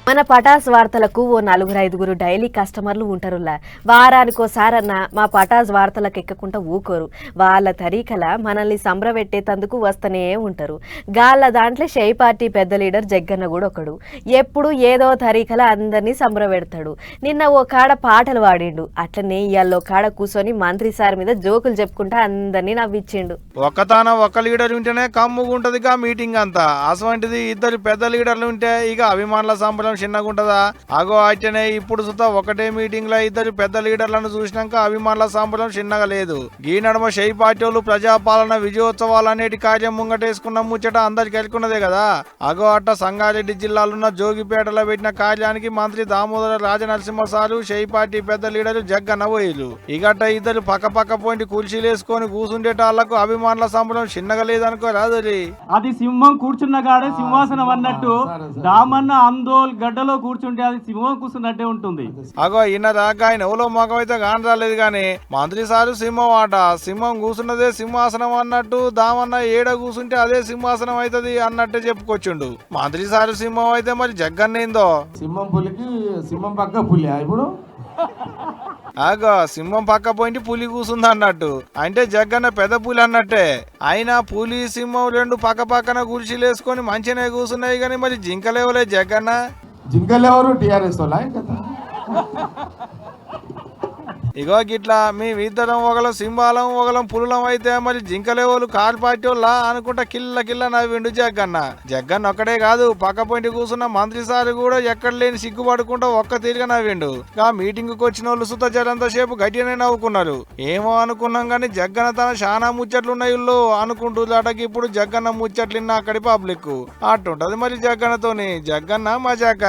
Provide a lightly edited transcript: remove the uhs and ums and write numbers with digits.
మన పటాస్ వార్తలకు ఓ 4-5 డైలీ కస్టమర్లు ఉంటారులా. వారానికోసారన్నా మా పటాస్ వార్తలకు ఎక్కకుండా ఊకోరు. వాళ్ళ తరీకల మనల్ని సంబరపెట్టేతందుకు వస్తూనే ఉంటారు. గాళ్ళ దాంట్లో షై పార్టీ పెద్ద లీడర్ జగ్గన్న కూడా ఒకడు. ఎప్పుడు ఏదో తరీకల అందరినీ సంబరపెడతాడు. నిన్న ఓ కాడ పాటలు పాడిండు. అట్లనే ఇయాల్లో కాడ కూర్చొని మంత్రి సార్ మీద జోకులు చెప్పుకుంటా అందరినీ నవ్విచ్చిండు. ఒక్క లీడర్ ఉంటేనే కమ్ముగుంటదిగా మీటింగ్ అంతా. అసవంటిది ఇద్దరు పెద్ద లీడర్లు ఉంటే ఇక అభిమానుల సంబరం చిన్నగుంటదా? అగో అయితేనే ఇప్పుడు సుతా ఒకటే మీటింగ్ లో ఇద్దరు పెద్ద లీడర్లను చూసినాక అభిమానుల సంబరం చిన్నగా లేదు. ఈ నడుమ షై పార్టీలు ప్రజాపాలన విజయోత్సవాలనేటి కార్యం ముంగటేసుకున్న ముచ్చట అందరికి ఎలుకున్నదే కదా. అగో అట్ట సంగారెడ్డి జిల్లాలున్న జోగిపేటలో పెట్టిన కార్యానికి మంత్రి Damodara Rajanarasimha sir shy party పెద్ద లీడరు జగ్గన్న పోయిలు. ఇగట్ట ఇద్దరు పక్క పోయింటి కుర్చీలేసుకొని కూసుండేటాళ్లకు అభిమానుల సంబరం చిన్నగా లేదనుకో రాదురి. అది సింహం కూర్చున్న కాడే సింహాసనం అన్నట్టు దామన్న ఆందోళన గడ్డలో కూర్చుంటే అది సింహం కూర్చున్నట్టే ఉంటుంది. అగో ఈయన రాక ఆయన ఎవలో మొగం అయితే కాని రాలేదు గాని మంత్రి సారు సింహం ఆట. సింహం కూసున్నదే సింహాసనం అన్నట్టు దామన్న ఏడ కూసుంటే అదే సింహాసనం అవుతుంది అన్నట్టే చెప్పుకొచ్చుండు. మంత్రి సారు సింహం అయితే మరి జగ్గన్నేందో సింహం పులికి సింహం పక్క పులి ఇప్పుడు ఆగో సింహం పక్క పోయింటి పులి కూసుంది అన్నట్టు. అంటే జగ్గన్న పెద్ద పులి అన్నట్టే. అయినా పులి సింహం రెండు పక్కన కుర్చీలేసుకొని మంచిగానే కూసున్నాయి కానీ మరి జింకలేవలే జగ్గన్న. జింకలెవరు టీఆర్ఎస్ వాళ్ళ ఇగో గిట్లా మేమిద్దరం ఒకలం సింబాలం ఒకలం పులులం అయితే మరి జింకలేవోలు కారు పార్టీ వాళ్ళ అనుకుంటా కిల్ల నవ్విండు జగ్గన్న. జగ్గన్న ఒక్కడే కాదు పక్క పోయింటి కూర్చున్న మంత్రి సారు కూడా ఎక్కడ లేని సిగ్గుపడుకుంటా ఒక్క తీరుగా నవ్విండు. ఆ మీటింగ్ కు వచ్చిన వాళ్ళు సుత జరంతసేపు గట్టిగానే నవ్వుకున్నారు. ఏమో అనుకున్నాం గాని జగ్గన్న తన చాలా ముచ్చట్లున్నాయి అనుకుంటున్నాటకి ఇప్పుడు జగ్గన్న ముచ్చట్లిన్న అక్కడి పబ్లిక్ అట్టుంటది మరి జగ్గన్నతోని. జగ్గన్న మజాక.